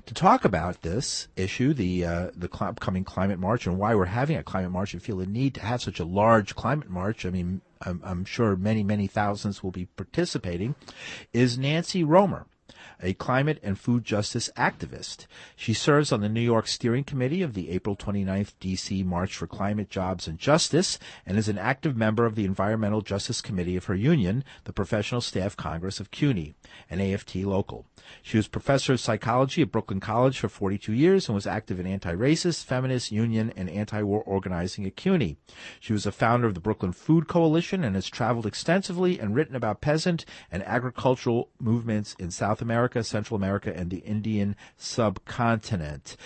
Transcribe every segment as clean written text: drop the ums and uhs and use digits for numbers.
to talk about this issue, the upcoming climate march, and why we're having a climate march and feel the need to have such a large climate march. I mean, I'm sure many, many thousands will be participating, is Nancy Romer, a climate and food justice activist. She serves on the New York Steering Committee of the April 29th D.C. March for Climate, Jobs, and Justice, and is an active member of the Environmental Justice Committee of her union, the Professional Staff Congress of CUNY, an AFT local. She was professor of psychology at Brooklyn College for 42 years and was active in anti-racist, feminist, union, and anti-war organizing at CUNY. She was a founder of the Brooklyn Food Coalition and has traveled extensively and written about peasant and agricultural movements in South America, Central America, and the Indian subcontinent.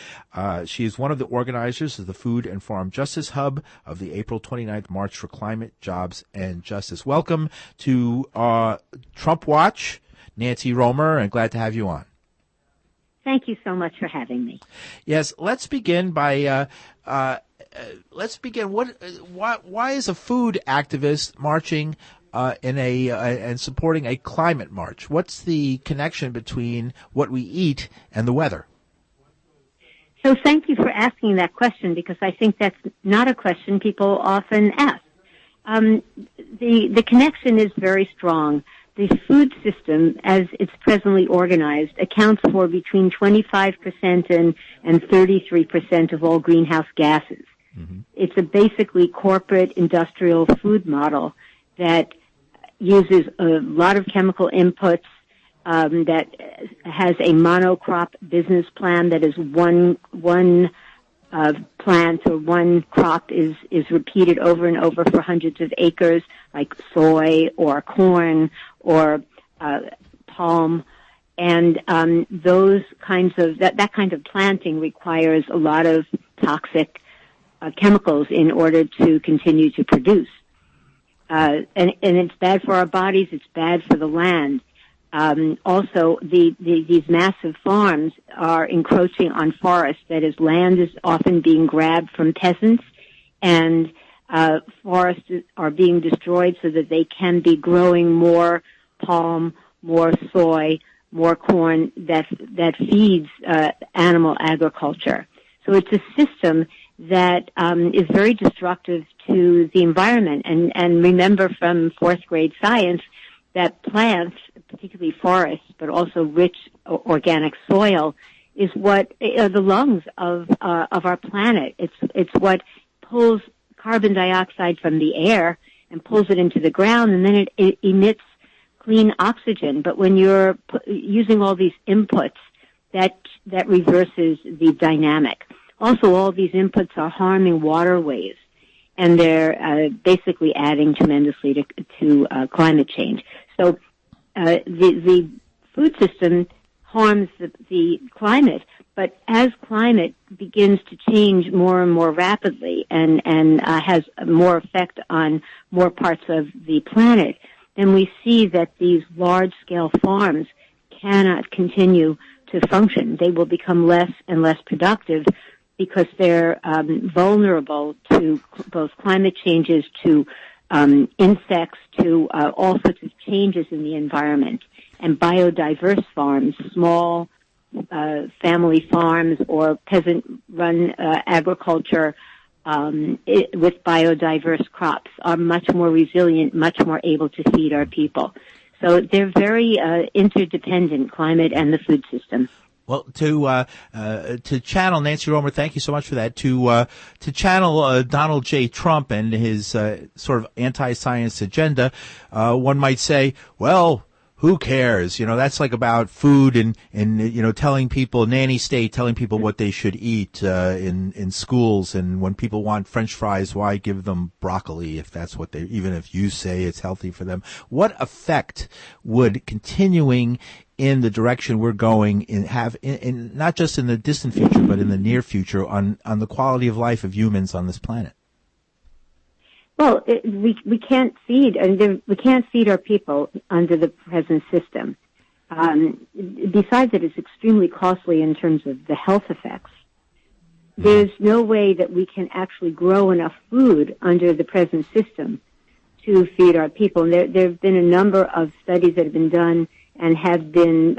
She is one of the organizers of the Food and Farm Justice Hub of the April 29th March for Climate, Jobs, and Justice. Welcome to Trump Watch, Nancy Romer, and glad to have you on. Thank you so much for having me. Yes, let's begin by why is a food activist marching and supporting a climate march? What's the connection between what we eat and the weather? So thank you for asking that question, because I think that's not a question people often ask. The connection is very strong. The food system, as it's presently organized, accounts for between 25% and 33% of all greenhouse gases. Mm-hmm. It's a basically corporate industrial food model that uses a lot of chemical inputs, that has a monocrop business plan, that is one plant or one crop is repeated over and over for hundreds of acres, like soy or corn or palm, and those kinds of that kind of planting requires a lot of toxic chemicals in order to continue to produce, and it's bad for our bodies. It's bad for the land. Also, these massive farms are encroaching on forests. That is, land is often being grabbed from peasants, and forests are being destroyed so that they can be growing more palm, more soy, more corn that feeds animal agriculture. So it's a system that is very destructive to the environment. And remember from fourth grade science that plants, particularly forests, but also rich organic soil, is what are the lungs of our planet. It's what pulls carbon dioxide from the air and pulls it into the ground, and then it emits clean oxygen. But when you're using all these inputs, that reverses the dynamic. Also, all these inputs are harming waterways, and they're basically adding tremendously to climate change. So the food system harms the climate, but as climate begins to change more and more rapidly and has more effect on more parts of the planet, then we see that these large-scale farms cannot continue to function. They will become less and less productive because they're vulnerable to both climate changes, to insects, to all sorts of changes in the environment. And biodiverse farms, small family farms or peasant-run agriculture with biodiverse crops are much more resilient, much more able to feed our people. So they're very interdependent, climate and the food system. Well, to channel Nancy Romer, thank you so much for that. To channel Donald J. Trump and his sort of anti-science agenda, one might say, well, who cares? You know, that's like about food and telling people, nanny state, telling people what they should eat in schools. And when people want French fries, why give them broccoli if that's what even if you say it's healthy for them? What effect would continuing in the direction we're going have not just in the distant future, but in the near future on the quality of life of humans on this planet? Well, we can't feed our people under the present system. Besides that, it's extremely costly in terms of the health effects. There's no way that we can actually grow enough food under the present system to feed our people. And there have been a number of studies that have been done and have been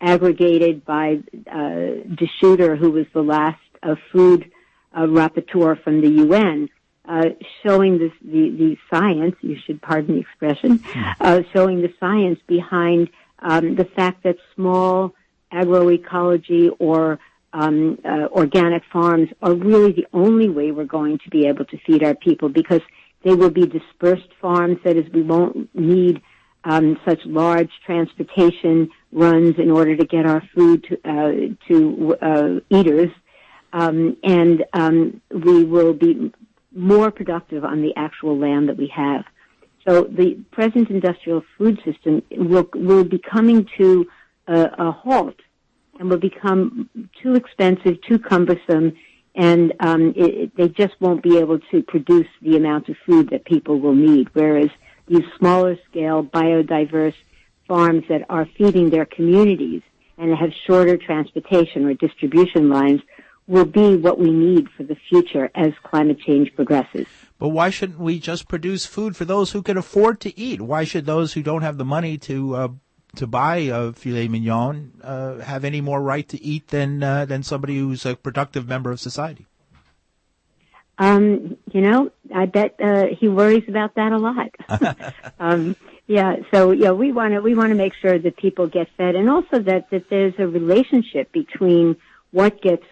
aggregated by De Schutter, who was the last food rapporteur from the UN, showing the science, you should pardon the expression, showing the science behind the fact that small agroecology or organic farms are really the only way we're going to be able to feed our people, because they will be dispersed farms. That is, we won't need such large transportation runs in order to get our food to eaters, and we will be more productive on the actual land that we have. So the present industrial food system will be coming to a halt, and will become too expensive, too cumbersome, and they just won't be able to produce the amount of food that people will need. Whereas these smaller scale, biodiverse farms that are feeding their communities and have shorter transportation or distribution lines will be what we need for the future as climate change progresses. But why shouldn't we just produce food for those who can afford to eat? Why should those who don't have the money to buy a filet mignon have any more right to eat than somebody who's a productive member of society? I bet he worries about that a lot. We want to make sure that people get fed, and also that there's a relationship between what gets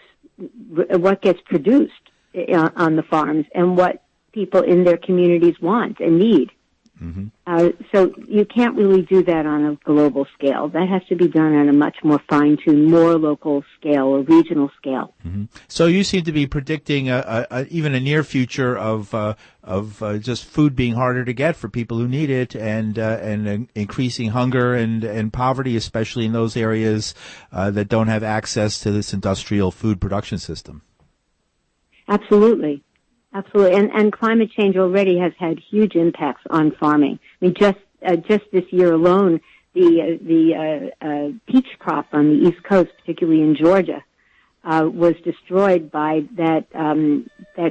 produced on the farms and what people in their communities want and need. Mm-hmm. So you can't really do that on a global scale. That has to be done on a much more fine-tuned, more local scale or regional scale. Mm-hmm. So you seem to be predicting even a near future of just food being harder to get for people who need it, and increasing hunger and poverty, especially in those areas that don't have access to this industrial food production system. Absolutely. Absolutely, and climate change already has had huge impacts on farming. I mean, just this year alone, the peach crop on the East Coast, particularly in Georgia, was destroyed by that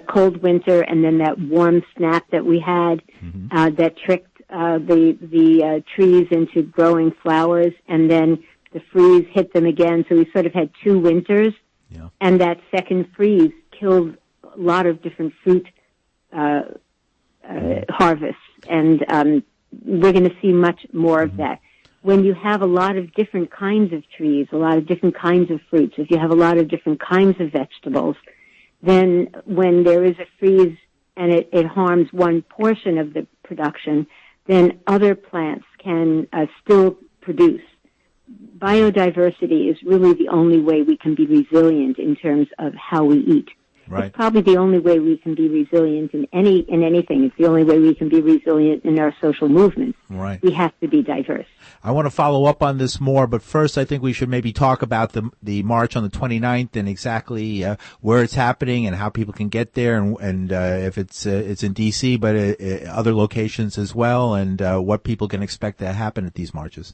cold winter and then that warm snap that we had, that tricked the trees into growing flowers, and then the freeze hit them again. So we sort of had two winters, and that second freeze killed a lot of different fruit harvests, and we're going to see much more of that. When you have a lot of different kinds of trees, a lot of different kinds of fruits, if you have a lot of different kinds of vegetables, then when there is a freeze and it harms one portion of the production, then other plants can still produce. Biodiversity is really the only way we can be resilient in terms of how we eat. Right. It's probably the only way we can be resilient in anything. It's the only way we can be resilient in our social movements. Right. We have to be diverse. I want to follow up on this more, but first I think we should maybe talk about the march on the 29th and exactly where it's happening and how people can get there, and if it's in D.C., but other locations as well, and what people can expect to happen at these marches.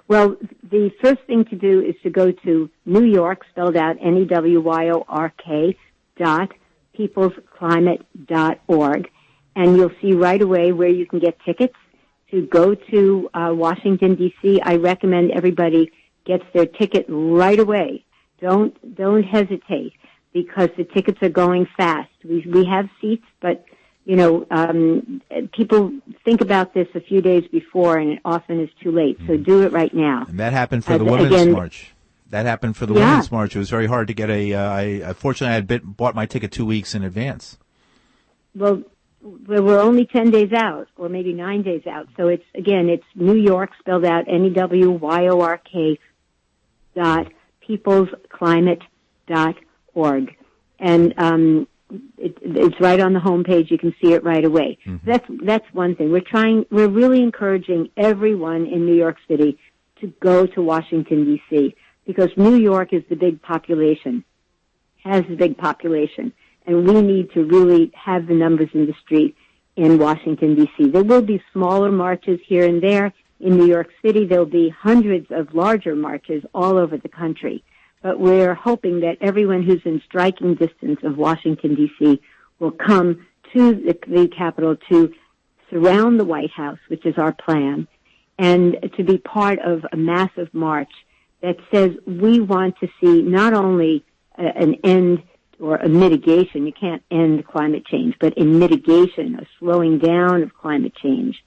Well, the first thing to do is to go to New York, spelled out NEWYORK, peoplesclimate.org, and you'll see right away where you can get tickets to go to Washington, D.C. I recommend everybody gets their ticket right away. Don't hesitate, because the tickets are going fast. We have seats, but people think about this a few days before, and it often is too late. So do it right now. And that happened for the Women's March. That happened for the Women's March. It was very hard to get fortunately, I had bought my ticket 2 weeks in advance. Well, we're only 10 days out, or maybe 9 days out. So it's New York, spelled out NEWYORK, peoplesclimate.org. And, it's right on the homepage. You can see it right away. Mm-hmm. That's one thing. We're really encouraging everyone in New York City to go to Washington, D.C., because New York is the big population, has the big population, and we need to really have the numbers in the street in Washington, D.C. There will be smaller marches here and there. In New York City, there will be hundreds of larger marches all over the country. But we're hoping that everyone who's in striking distance of Washington, D.C. will come to the Capitol to surround the White House, which is our plan, and to be part of a massive march that says we want to see not only an end or a mitigation, you can't end climate change, but in mitigation, a slowing down of climate change.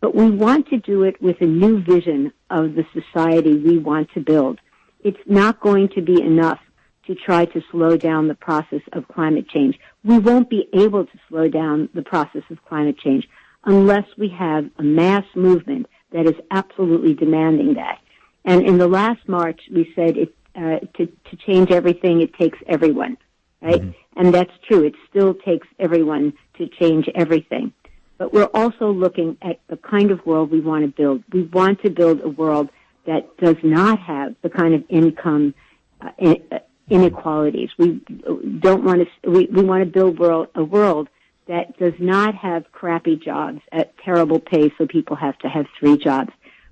But we want to do it with a new vision of the society we want to build. It's not going to be enough to try to slow down the process of climate change. We won't be able to slow down the process of climate change unless we have a mass movement that is absolutely demanding that. And in the last march, we said to change everything, it takes everyone, right? Mm-hmm. And that's true. It still takes everyone to change everything. But we're also looking at the kind of world we want to build. We want to build a world that does not have the kind of income inequalities. We don't want to. We want to build a world that does not have crappy jobs at terrible pay, so people have to have 3 jobs.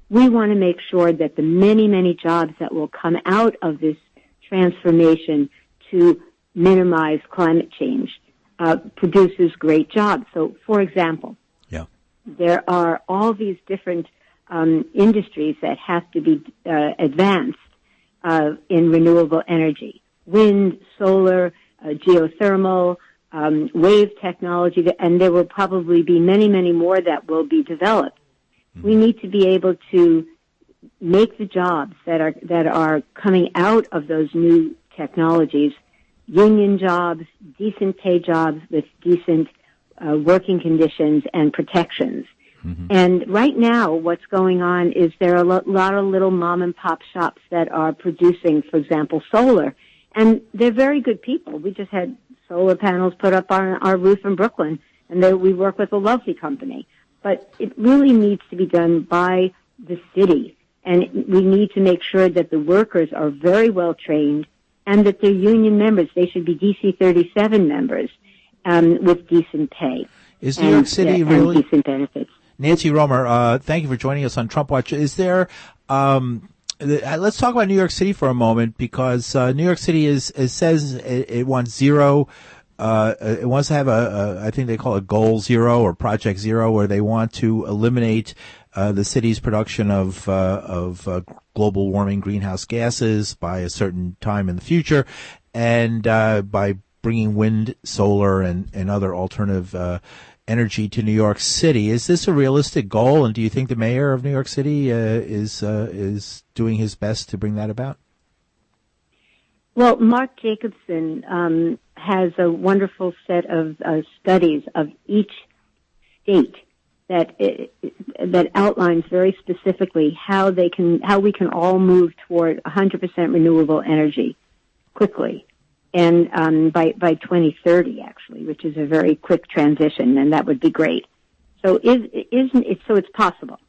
We want to make sure that the many, many jobs that will come out of this transformation to minimize climate change produces great jobs. So, for example, there are all these different industries that have to be advanced in renewable energy: wind, solar, geothermal, wave technology, and there will probably be many, many more that will be developed. Mm-hmm. We need to be able to make the jobs that are coming out of those new technologies union jobs, decent pay jobs with decent working conditions and protections. Mm-hmm. And right now, what's going on is there are a lot of little mom-and-pop shops that are producing, for example, solar. And they're very good people. We just had solar panels put up on our roof in Brooklyn, and we work with a lovely company. But it really needs to be done by the city. And we need to make sure that the workers are very well trained and that they're union members. They should be DC 37 members with decent pay. Is New York City really... and decent benefits. Nancy Romer, thank you for joining us on Trump Watch. Is there... let's talk about New York City for a moment, because New York City says it wants zero... it wants to have I think they call it Goal Zero or Project Zero, where they want to eliminate the city's production of global warming greenhouse gases by a certain time in the future, and by bringing wind, solar, and other alternative energy to New York City. Is this a realistic goal, and do you think the mayor of New York City is doing his best to bring that about? Well, Mark Jacobson has a wonderful set of studies of each state that outlines very specifically how we can all move toward 100% renewable energy quickly, and by 2030 actually, which is a very quick transition, and that would be great. So it's possible.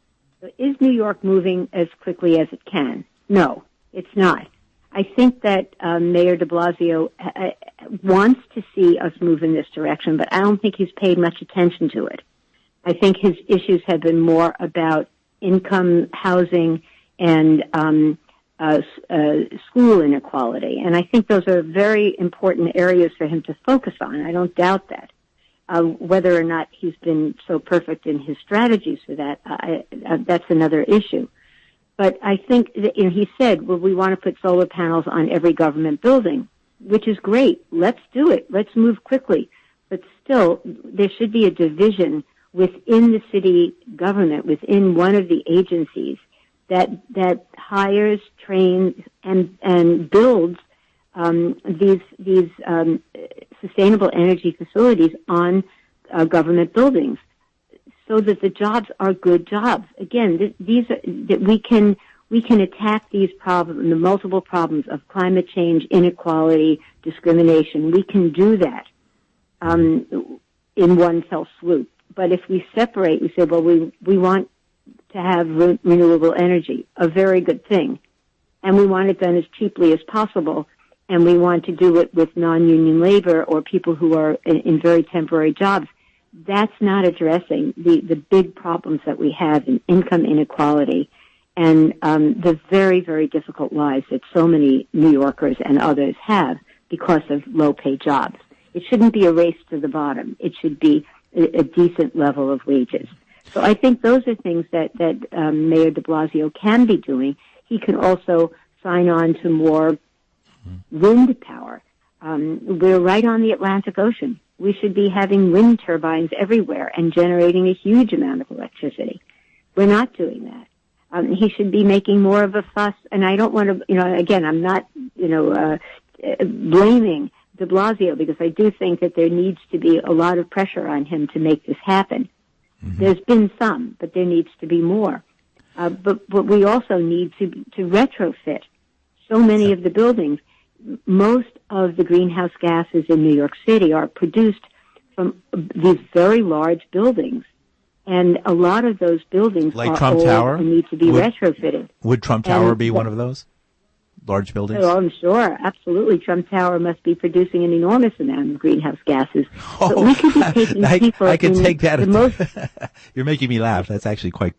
So is New York moving as quickly as it can? No, it's not. I think that Mayor de Blasio wants to see us move in this direction, but I don't think he's paid much attention to it. I think his issues have been more about income, housing, and school inequality. And I think those are very important areas for him to focus on. I don't doubt that. Whether or not he's been so perfect in his strategies for that, that's another issue. But I think that, he said, well, we want to put solar panels on every government building, which is great. Let's do it. Let's move quickly. But still, there should be a division within the city government, within one of the agencies that hires, trains, and builds these sustainable energy facilities on government buildings, so that the jobs are good jobs. Again, we can attack these problems, the multiple problems of climate change, inequality, discrimination. We can do that in one fell swoop. But if we separate, we say, well, we want to have renewable energy, a very good thing, and we want it done as cheaply as possible, and we want to do it with non-union labor or people who are in very temporary jobs. That's not addressing the big problems that we have in income inequality and the very, very difficult lives that so many New Yorkers and others have because of low-paid jobs. It shouldn't be a race to the bottom. It should be a decent level of wages. So I think those are things that Mayor de Blasio can be doing. He can also sign on to more wind power. We're right on the Atlantic Ocean. We should be having wind turbines everywhere and generating a huge amount of electricity. We're not doing that. He should be making more of a fuss, and I don't want to, again, I'm not, blaming de Blasio, because I do think that there needs to be a lot of pressure on him to make this happen. Mm-hmm. There's been some, but there needs to be more. But we also need to retrofit so many of the buildings. Most of the greenhouse gases in New York City are produced from these very large buildings. And a lot of those buildings like are Trump old Tower? And need to be retrofitted. Would Trump Tower be one of those large buildings? Oh, I'm sure. Absolutely. Trump Tower must be producing an enormous amount of greenhouse gases. Oh, but we could be taking people I can take that. The most, You're making me laugh. That's actually quite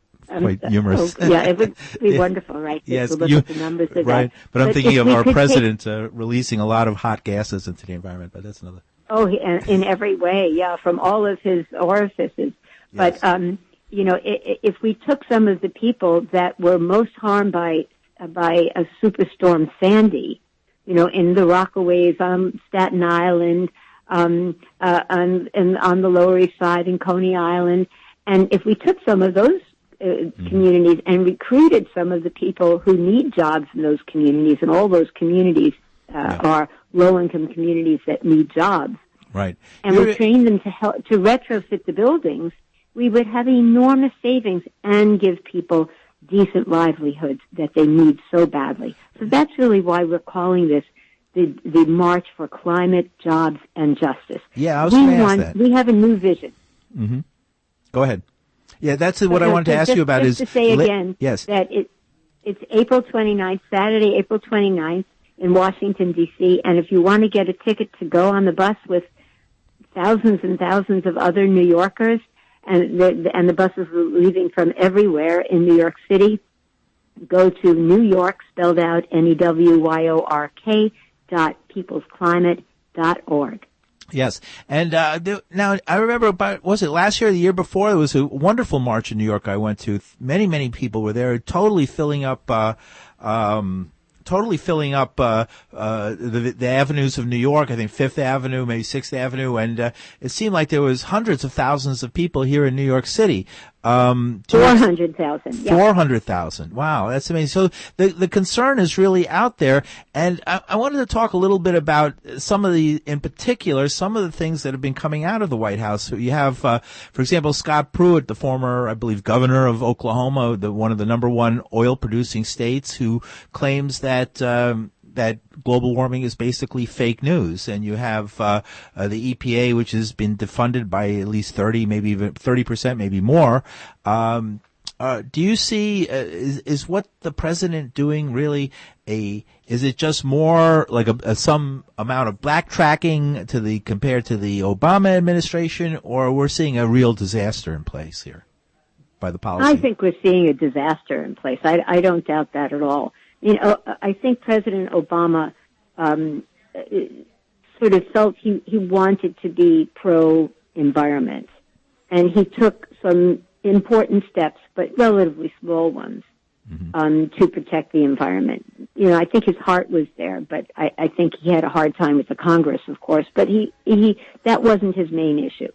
humorous. Yeah, it would be wonderful, right? Yes, to look at the numbers of right. that. But I'm thinking of our president releasing a lot of hot gases into the environment, but that's another. Oh, in every way, yeah, from all of his orifices. Yes. But, if we took some of the people that were most harmed by a superstorm Sandy, in the Rockaways on Staten Island, on the Lower East Side in Coney Island, and if we took some of those communities and recruited some of the people who need jobs in those communities, and all those communities are low-income communities that need jobs, right? And we trained them to retrofit the buildings, we would have enormous savings and give people decent livelihoods that they need so badly. So that's really why we're calling this the March for Climate, Jobs, and Justice. Yeah, I was going to ask that. We have a new vision. Mm-hmm. Go ahead. Yeah, that's what I wanted to ask you about. Just to say again yes. that it's April 29th, Saturday, April 29th in Washington, D.C., and if you want to get a ticket to go on the bus with thousands and thousands of other New Yorkers, and the buses are leaving from everywhere in New York City, go to New York, spelled out NEWYORK, peoplesclimate.org. Yes, and now I remember was it last year or the year before? There was a wonderful march in New York I went to. Many people were there, totally filling up the avenues of New York. I think Fifth Avenue, maybe Sixth Avenue, and it seemed like there was hundreds of thousands of people here in New York City. 400,000. 400,000. Wow, that's amazing. So the concern is really out there, and I wanted to talk a little bit about some of the things that have been coming out of the White House. So you have, for example, Scott Pruitt, the former, I believe, governor of Oklahoma, one of the number one oil-producing states, who claims that that global warming is basically fake news. And you have the EPA, which has been defunded by at least 30, maybe even 30%, maybe more. Do you see, is what the president doing really is it just more like some amount of backtracking compared to the Obama administration, or we're seeing a real disaster in place here by the policy? I think we're seeing a disaster in place. I don't doubt that at all. I think President Obama sort of felt he wanted to be pro-environment, and he took some important steps, but relatively small ones, to protect the environment. I think his heart was there, but I think he had a hard time with the Congress, of course, but that wasn't his main issue.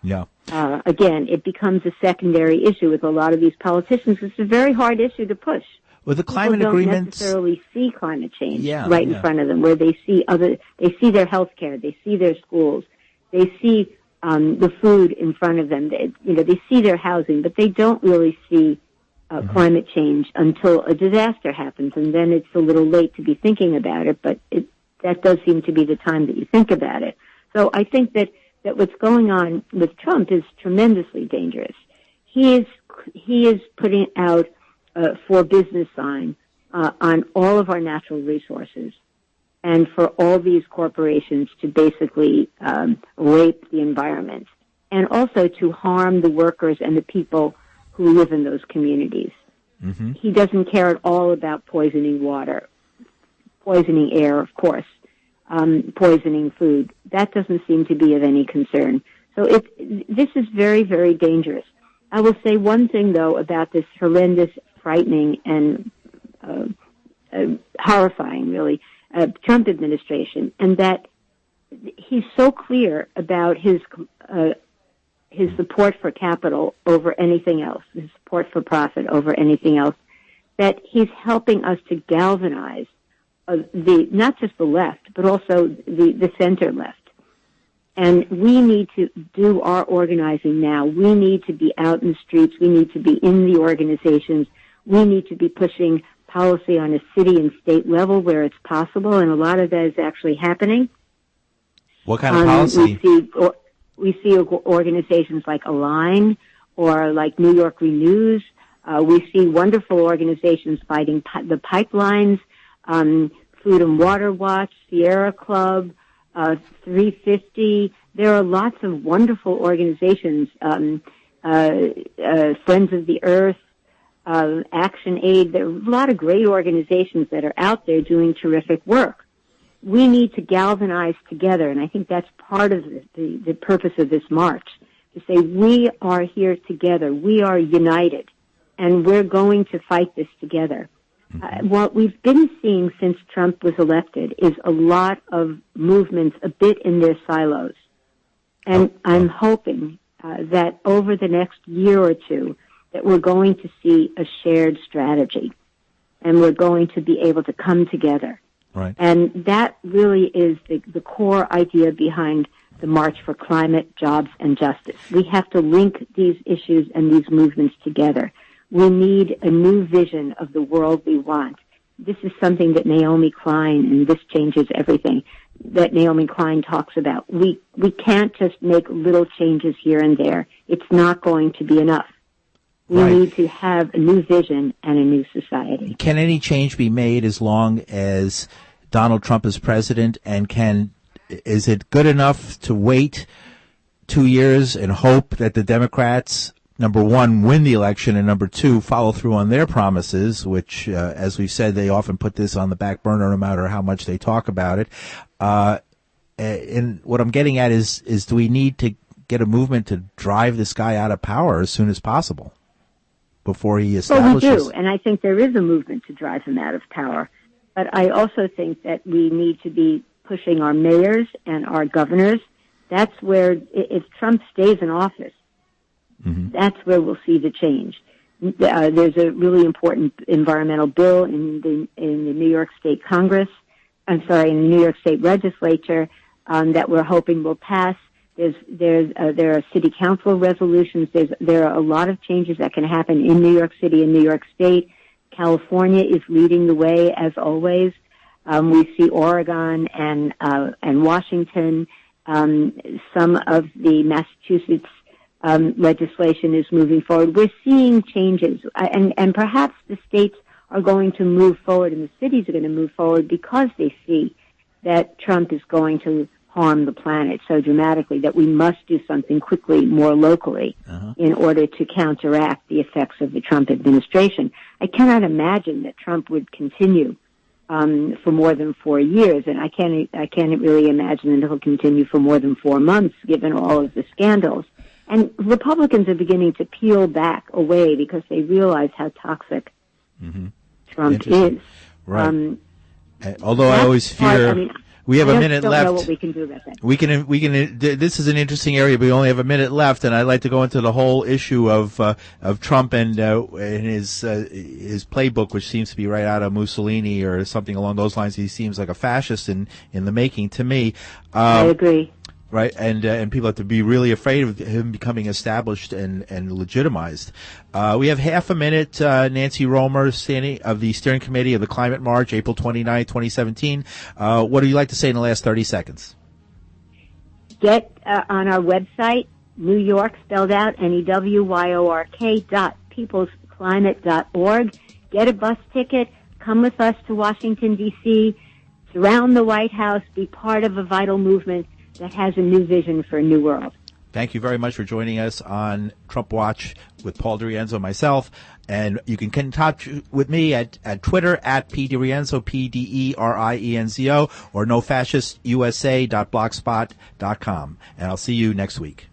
Yeah. Again, it becomes a secondary issue with a lot of these politicians. It's a very hard issue to push. With the climate People agreements, don't necessarily see climate change in yeah. front of them, where they see their health care, they see their schools, they see the food in front of them. They see their housing, but they don't really see climate change until a disaster happens, and then it's a little late to be thinking about it. But that does seem to be the time that you think about it. So I think that what's going on with Trump is tremendously dangerous. He is putting out for business sign on all of our natural resources, and for all these corporations to basically rape the environment, and also to harm the workers and the people who live in those communities. Mm-hmm. He doesn't care at all about poisoning water, poisoning air, of course, poisoning food. That doesn't seem to be of any concern. So this is very, very dangerous. I will say one thing, though, about this horrendous, frightening, and horrifying, really, Trump administration, and that he's so clear about his support for capital over anything else, his support for profit over anything else, that he's helping us to galvanize not just the left, but also the center left. And we need to do our organizing now. We need to be out in the streets. We need to be in the organizations. We need to be pushing policy on a city and state level where it's possible, and a lot of that is actually happening. What kind of policy? We see organizations like Align or like New York Renews. We see wonderful organizations fighting the pipelines, Food and Water Watch, Sierra Club, 350. There are lots of wonderful organizations, Friends of the Earth, Action Aid. There are a lot of great organizations that are out there doing terrific work. We need to galvanize together, and I think that's part of the purpose of this march, to say we are here together, we are united, and we're going to fight this together. What we've been seeing since Trump was elected is a lot of movements a bit in their silos. And I'm hoping that over the next year or two that we're going to see a shared strategy and we're going to be able to come together. Right. And that really is the core idea behind the March for Climate, Jobs, and Justice. We have to link these issues and these movements together. We need a new vision of the world we want. This is something that Naomi Klein, and This Changes Everything, that Naomi Klein talks about. We can't just make little changes here and there. It's not going to be enough. We need to have a new vision and a new society. Can any change be made as long as Donald Trump is president? And is it good enough to wait 2 years and hope that the Democrats, number one, win the election, and number two, follow through on their promises, which, as we've said, they often put this on the back burner no matter how much they talk about it. And what I'm getting at is do we need to get a movement to drive this guy out of power as soon as possible before he establishes? Well, we do, and I think there is a movement to drive him out of power. But I also think that we need to be pushing our mayors and our governors. That's where, if Trump stays in office, that's where we'll see the change. There's a really important environmental bill in the New York State Congress. In the New York State Legislature that we're hoping will pass. There are city council resolutions. There are a lot of changes that can happen in New York City and New York State. California is leading the way as always. We see Oregon and Washington. Some of the Massachusetts legislation is moving forward. We're seeing changes, and perhaps the states are going to move forward and the cities are going to move forward because they see that Trump is going to harm the planet so dramatically that we must do something quickly, more locally, in order to counteract the effects of the Trump administration. I cannot imagine that Trump would continue for more than 4 years, and I can't really imagine that he'll continue for more than 4 months, given all of the scandals. And Republicans are beginning to peel back away because they realize how toxic Trump is. Right. Although I always fear we have a minute left. I don't know what we can do about that. We can. This is an interesting area, but we only have a minute left, and I'd like to go into the whole issue of Trump and his playbook, which seems to be right out of Mussolini or something along those lines. He seems like a fascist in the making to me. I agree. Right, and people have to be really afraid of him becoming established and legitimized. We have half a minute. Nancy Romer, standing of the steering committee of the Climate March, April 29, 2017. What do you like to say in the last 30 seconds? Get on our website, New York, spelled out, NEWYORK.peoplesclimate.org. Get a bus ticket. Come with us to Washington, D.C. Surround the White House. Be part of a vital movement that has a new vision for a new world. Thank you very much for joining us on Trump Watch with Paul DiRienzo and myself. And you can get in touch with me at Twitter at PDiRienzo, PDERIENZO, or nofascistusa.blogspot.com. And I'll see you next week.